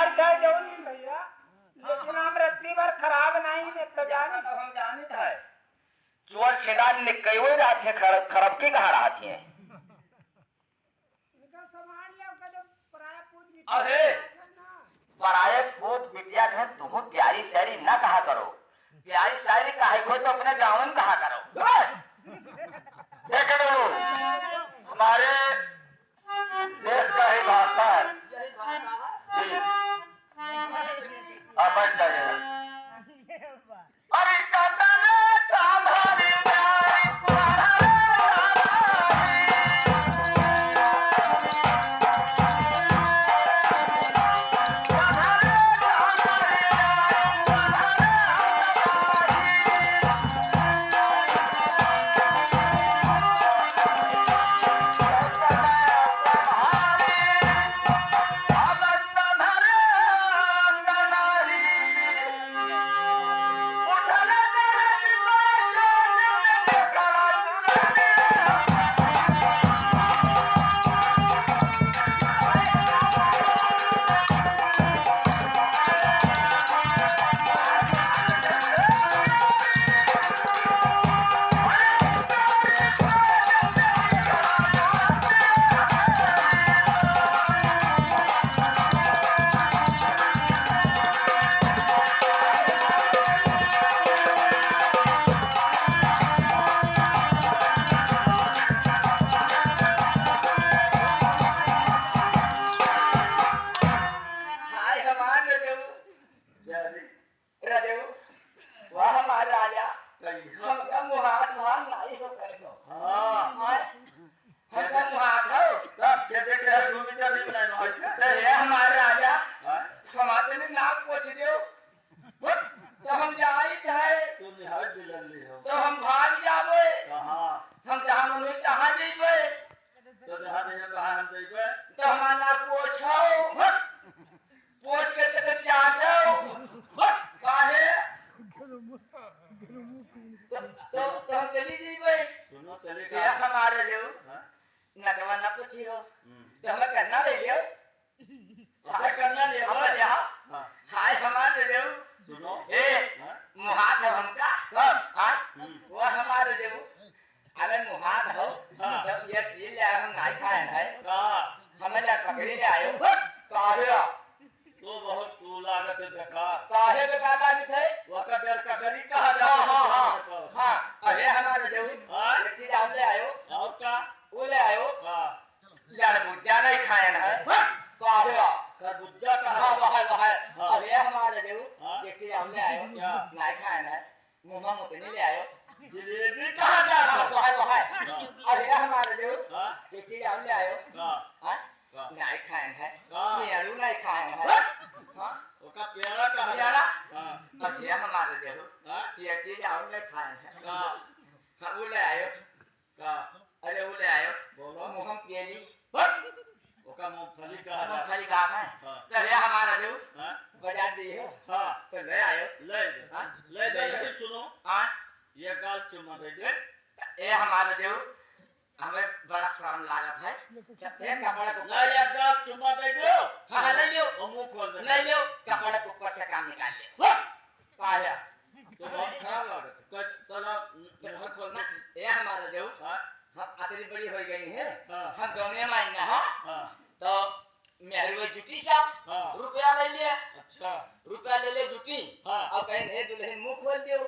बात है जो नहीं भैया, लेकिन हम रत्ती भर खराब नहीं ने तो जानी तो हम जानी था चोर छेदान ने कई हो रात है खरब के कहा रात है इनका सामान ले कदम पराया पूत भी अहे पराये पूत बिटिया है तुम प्यारी शायरी ना कहा करो प्यारी शायरी काहे को तो अपने गाँव में कहा करो देख लो हमारे देश का ही भाषा है यही भाषा है अब बच जाइए अरे कतन संभाली प्यारी हाय हमारे राजेव वाह हमारे राजा हमका मुहात वहां नहीं हो कर दो हमका मुहात हो सब खेते के घूम के नहीं लाइन होय तो ये हमारे राजा हमारे ने नाम पूछ दियो तो हम जाई है तू निहार दिलली हो तो हम भाग जाबे कहां हम जहां मन तहां जइबे तो जहां नहीं कहां हम जइबे तो हमारा पूछो पूछ के तक चाटो काहे तो हम चली जइबे सुनो चले के हमारे जो नटवा ना पूछियो तो हम करना ले लियो हाय करना ले हम यहां हाय हमारे जो सुनो ए मुहात है हमका हां वो हमारे जो अगर मुहात हो तो ये चीज ले हम नहीं खाए है का हमें ले पकड़ी ले आयो काहे तो बहुत तू लागत है देखा काहे के का लागत है वक्त देर ककरी कहा हां हां जाता हां हां अरे हमारे जो एक चीज हम ले आयो और का वो ले आयो हां यार भुजिया नहीं खाए ना काहे खरबूजा का हां वह हाँ। अरे हमारे जो हाँ। एक चीज हम ले आयो क्या? नहीं खाए ना मुंह में नहीं ले आयो जलेबी कहा जाता वह अरे हमारे जो हां एक चीज हम ले आयो का हां का नहीं खाए है हाँ। मेरू नहीं खाए है हां ओका प्यारा कहा प्यारा? हां अरे हमारे जो हां ये चीज हम नहीं खाए है का हां वो ले आयो का अरे वो ले आयो बोलो मुंह में पियली ओका मूंगफली कहा हम जाता खाली खा है हां अरे हमारा जो हां बाजार दी हो हां तो ले आयो ले दे ले दे लेकिन सुनो हां ये गाल चुमा दे दे ये हमारा जो हमें बड़ा श्रम लागत है ये कपड़ा को ना ये गाल चुमा दे दो हाँ ले लियो और मुंह खोल दे ले लियो कपड़ा को ऊपर से काम निकाल लियो काया तो बहुत खराब लागत है तला मुंह खोल दे ये हमारा जो हां हम अतरी बड़ी हो गई है हाँ। हम दोनों में आएंगे हाँ हां तो मेहरबानी जुटी साहब हाँ। रुपया ले लिया अच्छा रुपया ले ले जुटी हाँ। और कहीं हे दुल्हन मुंह खोल दियो